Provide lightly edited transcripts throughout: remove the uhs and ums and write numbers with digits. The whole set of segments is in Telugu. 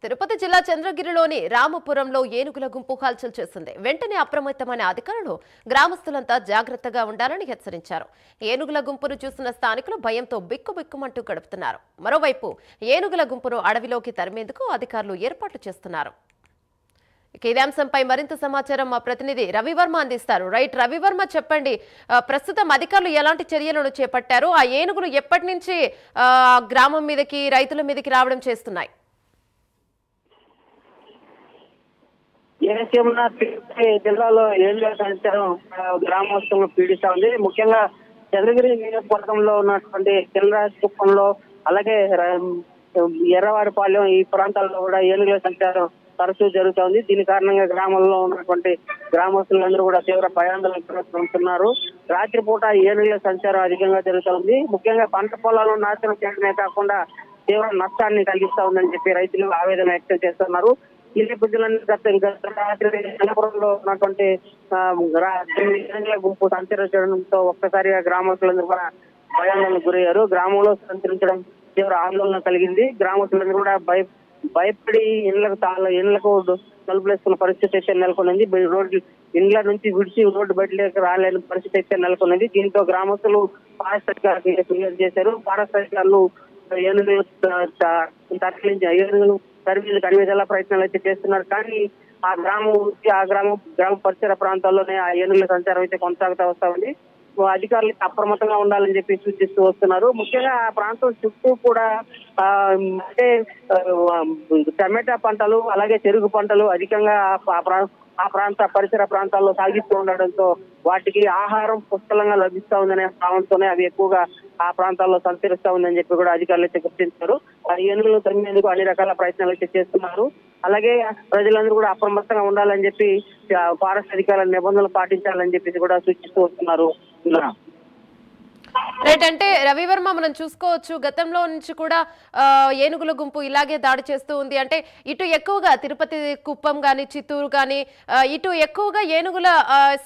తిరుపతి జిల్లా చంద్రగిరిలోని రామపురంలో ఏనుగుల గుంపు హల్చల్ చేసింది. వెంటనే అప్రమత్తమైన అధికారులు గ్రామస్తులంతా జాగ్రత్తగా ఉండాలని హెచ్చరించారు. ఏనుగుల గుంపును చూసిన స్థానికులు భయంతో బిక్కుబిక్కుమంటూ గడుపుతున్నారు. మరోవైపు ఏనుగుల గుంపును అడవిలోకి తరిమేందుకు అధికారులు ఏర్పాట్లు చేస్తున్నారు. ఇదే అంశంపై మరింత సమాచారం మా ప్రతినిధి రవివర్మ అందిస్తారు. రైట్ రవివర్మ, చెప్పండి, ప్రస్తుతం అధికారులు ఎలాంటి చర్యలను చేపట్టారు? ఆ ఏనుగులు ఎప్పటి నుంచి గ్రామం మీదకి, రైతుల మీదకి రావడం చేస్తున్నాయి? ఏసీఎంన జిల్లాలో ఏనుగుల సంచారం గ్రామస్తులను పీడిస్తా ఉంది. ముఖ్యంగా చంద్రగిరి నియోజకవర్గంలో ఉన్నటువంటి చిల్లరాజకుప్పంలో, అలాగే ఎర్రవారిపాలెం ఈ ప్రాంతాల్లో కూడా ఏనుగుల సంచారం తరచూ జరుగుతోంది. దీని కారణంగా గ్రామంలో ఉన్నటువంటి గ్రామస్తులందరూ కూడా తీవ్ర భయాందోళన పొందుతున్నారు. రాత్రిపూట ఏనుగుల సంచారం అధికంగా జరుగుతోంది. ముఖ్యంగా పంట పొలాలను నాశనం చేయడమే కాకుండా తీవ్ర నష్టాన్ని కలిగిస్తా ఉందని చెప్పి రైతులు ఆవేదన వ్యక్తం చేస్తున్నారు. ఈ నేపథ్యంలో గత రాత్రి అనంతపురంలో ఉన్నటువంటి ఏనుగుల గుంపు సంచరించడంతో ఒక్కసారిగా గ్రామస్తులందరూ కూడా భయాందోళనకు గురయ్యారు. గ్రామంలో సంచరించడం తీవ్ర ఆందోళన కలిగింది. గ్రామస్తులందరూ కూడా భయపడి ఇళ్లకు తలుపులేసుకున్న పరిస్థితి అయితే నెలకొన్నది. రోడ్డు ఇండ్ల నుంచి విడిచి రోడ్డు బయటలోకి రాలేని పరిస్థితి అయితే నెలకొన్నది. దీంతో గ్రామస్తులు ఫారెస్ట్ అధికారులకు ఫిర్యాదు చేశారు. ఫారెస్ట్ అధికారులు ఏనుగులు కనివేసేలా ప్రయత్నాలు అయితే చేస్తున్నారు. కానీ గ్రామ పరిసర ప్రాంతాల్లోనే ఆ ఏనుగుల సంచారం అయితే కొనసాగుతూ వస్తా ఉంది. అధికారులకు అప్రమత్తంగా ఉండాలని చెప్పి సూచిస్తూ వస్తున్నారు. ముఖ్యంగా ఆ ప్రాంతం చుట్టూ కూడా అంటే టమాటా పంటలు, అలాగే చెరుకు పంటలు అధికంగా ఆ ప్రాంత పరిసర ప్రాంతాల్లో సాగిస్తూ ఉండడంతో వాటికి ఆహారం పుష్కలంగా లభిస్తా ఉందనే భావంతోనే అవి ఎక్కువగా ఆ ప్రాంతాల్లో సంచరిస్తా ఉందని చెప్పి కూడా అధికారులు అయితే గుర్తించారు. ఆ ఏనుగులను తరిమేందుకు అన్ని రకాల ప్రయత్నాలు అయితే చేస్తున్నారు. అలాగే ప్రజలందరూ కూడా అప్రమత్తంగా ఉండాలని చెప్పి ఫారెస్ట్ అధికారుల నిబంధనలు పాటించాలని చెప్పేసి కూడా సూచిస్తూ వస్తున్నారు. రైట్, అంటే రవివర్మ, మనం చూసుకోవచ్చు గతంలో నుంచి కూడా ఏనుగుల గుంపు ఇలాగే దాడి చేస్తూ ఉంది. అంటే ఇటు ఎక్కువగా తిరుపతి కుప్పం కానీ, చిత్తూరు కానీ, ఇటు ఎక్కువగా ఏనుగుల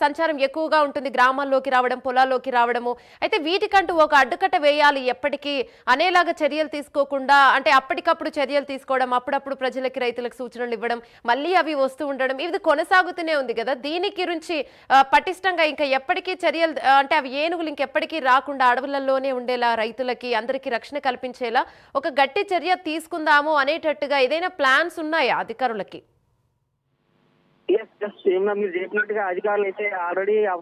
సంచారం ఎక్కువగా ఉంటుంది. గ్రామాల్లోకి రావడం, పొలాల్లోకి రావడము. అయితే వీటికంటూ ఒక అడ్డుకట్ట వేయాలి ఎప్పటికీ అనేలాగా చర్యలు తీసుకోకుండా, అంటే అప్పటికప్పుడు చర్యలు తీసుకోవడం, అప్పుడప్పుడు ప్రజలకి, రైతులకు సూచనలు ఇవ్వడం, మళ్ళీ అవి వస్తూ ఉండడం, ఇది కొనసాగుతూనే ఉంది కదా. దీని గురించి పటిష్టంగా ఇంకా ఎప్పటికీ చర్యలు, అంటే అవి ఏనుగులు ఇంకెప్పటికీ రాకుండా అడవులలోనే ఉండేలా, రైతులకి అందరికీ రక్షణ కల్పించేలా ఒక గట్టి చర్య తీసుకుందాము అనేటట్టుగా ఏదైనా ప్లాన్స్ ఉన్నాయా అధికారులకి? మీరు చెప్పినట్టుగా అధికారులు అయితే ఆల్రెడీ ఆ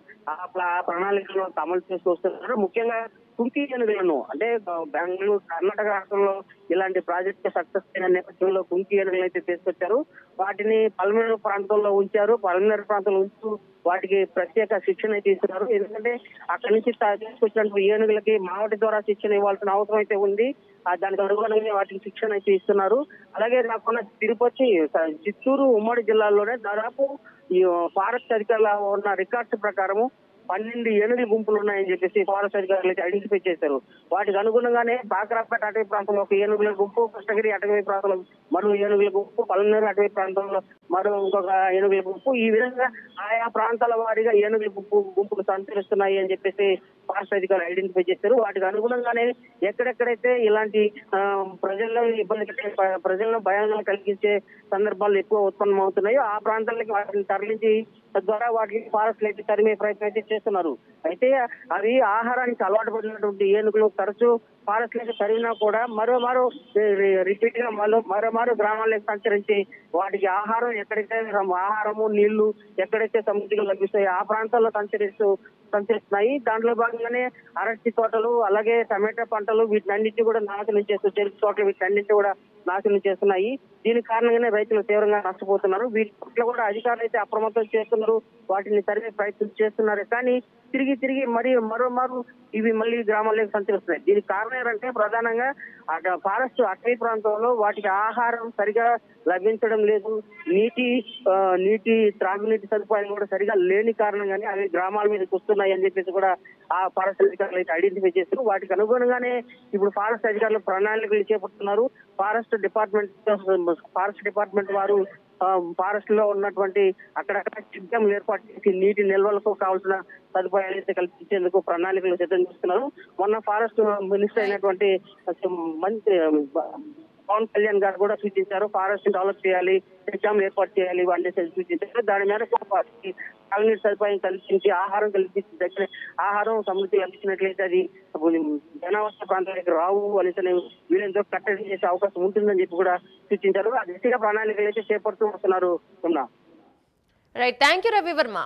ప్రణాళికలను అమలు చేస్తూ వస్తున్నారు. ముఖ్యంగా కుంకి ఏనుగులను, అంటే బెంగళూరు, కర్ణాటక రాష్ట్రంలో ఇలాంటి ప్రాజెక్టు సక్సెస్ అయిన నేపథ్యంలో కుంకి ఏనుగులను అయితే తీసుకొచ్చారు. వాటిని పల్మనేరు ప్రాంతంలో ఉంచారు. పల్మనేరు ప్రాంతంలో ఉంచు వాటికి ప్రత్యేక శిక్షణ అయితే ఇస్తున్నారు. ఎందుకంటే అక్కడి నుంచి తీసుకొచ్చినటువంటి ఏనుగులకి మావటి ద్వారా శిక్షణ ఇవ్వాల్సిన అవసరం అయితే ఉంది. దానికి అనుగుణంగా వాటికి శిక్షణ అయితే ఇస్తున్నారు. అలాగే కాకుండా తిరుపతి, చిత్తూరు ఉమ్మడి జిల్లాల్లోనే దాదాపు ఈ ఫారెస్ట్ అధికారుల ఉన్న రికార్డ్స్ ప్రకారము 12 ఏనుగుల గుంపులు ఉన్నాయని చెప్పేసి ఫారెస్ట్ అధికారులు అయితే ఐడెంటిఫై చేశారు. వాటికి అనుగుణంగానే బాక్రాపేట అటవీ ప్రాంతంలో ఒక ఏనుగుల గుంపు, కృష్ణగిరి అటవీ ప్రాంతంలో మరో ఏనుగుల గుంపు, పల్మనేరు అటవీ ప్రాంతంలో మరో ఇంకొక ఏనుగుల గుంపు, ఈ విధంగా ఆయా ప్రాంతాల వారీగా ఏనుగుల గుంపులు సంచరిస్తున్నాయి అని చెప్పేసి ఫారెస్ట్ అధికారులు ఐడెంటిఫై చేశారు. వాటికి అనుగుణంగానే ఎక్కడెక్కడైతే ఇలాంటి ప్రజల్లో ప్రజలను భయాందోళన కలిగించే సందర్భాలు ఎక్కువ ఉత్పన్నమవుతున్నాయో ఆ ప్రాంతాలకి వాటిని తరలించి తద్వారా వాటికి ఫారెస్ట్ అయితే తరిమే ప్రయత్నం అయితే చేస్తున్నారు. అయితే అవి ఆహారానికి అలవాటు పడినటువంటి ఏనుగులు తరచూ ఫారెస్ట్ లోకి తరిగినా కూడా మరో రిపీట్ గా మరో గ్రామాలకు సంచరించి వాటికి ఆహారం ఎక్కడైతే ఆహారము, నీళ్లు ఎక్కడైతే సమృద్ధిగా లభిస్తాయో ఆ ప్రాంతాల్లో సంచరిస్తున్నాయి. దాంట్లో భాగంగానే అరటి తోటలు, అలాగే టమాటా పంటలు వీటినన్నింటినీ కూడా నాశనం చేస్తూ, చెరుకు తోటలు వీటన్నింటినీ కూడా నాశనం చేస్తున్నాయి. దీని కారణంగానే రైతులు తీవ్రంగా నష్టపోతున్నారు. వీటి పట్ల కూడా అధికారులు అయితే అప్రమత్తం చేస్తున్నారు, వాటిని తరిమే ప్రయత్నం చేస్తున్నారు. కానీ తిరిగి మరో ఇవి మళ్ళీ గ్రామాల్లోకి సంచరిస్తున్నాయి. దీనికి కారణం ఏంటంటే ప్రధానంగా ఫారెస్ట్ అటవీ ప్రాంతంలో వాటికి ఆహారం సరిగా లభించడం లేదు. త్రాగునీటి సదుపాయాలు కూడా సరిగా లేని కారణంగానే అవి గ్రామాల మీదకి వస్తున్నాయి అని చెప్పేసి కూడా ఆ ఫారెస్ట్ అధికారులు అయితే ఐడెంటిఫై చేస్తారు. వాటికి అనుగుణంగానే ఇప్పుడు ఫారెస్ట్ అధికారులు ప్రణాళికలు చేపడుతున్నారు. ఫారెస్ట్ డిపార్ట్మెంట్ వారు ఫారెస్ట్ లో ఉన్నటువంటి అక్కడక్కడ చెక్ డ్యామ్లు ఏర్పాటు చేసి నీటి నిల్వలకు కావాల్సిన సదుపాయాలు అయితే కల్పించేందుకు ప్రణాళికలు సిద్ధం చేస్తున్నారు. మొన్న ఫారెస్ట్ మినిస్టర్ అయినటువంటి మంత్రి పవన్ కళ్యాణ్ గారు కూడా సూచించారు. ఫారెస్ట్ డెవలప్ చేయాలి, ఎగ్జామ్ ఏర్పాటు చేయాలి అని సూచించారు. దాని మేరకు తాగునీటి సదుపాయం కల్పించి, ఆహారం కల్పించి, దగ్గర ఆహారం సమృద్ధి కల్పించినట్లయితే అది జనావాస ప్రాంతానికి రావు అనేసి వీళ్ళంతో కట్టడి చేసే అవకాశం ఉంటుందని చెప్పి కూడా సూచించారు. ఆ దిశగా ప్రణాళికలు అయితే చేపడుతూ వస్తున్నారు. Right, thank you Ravi Varma.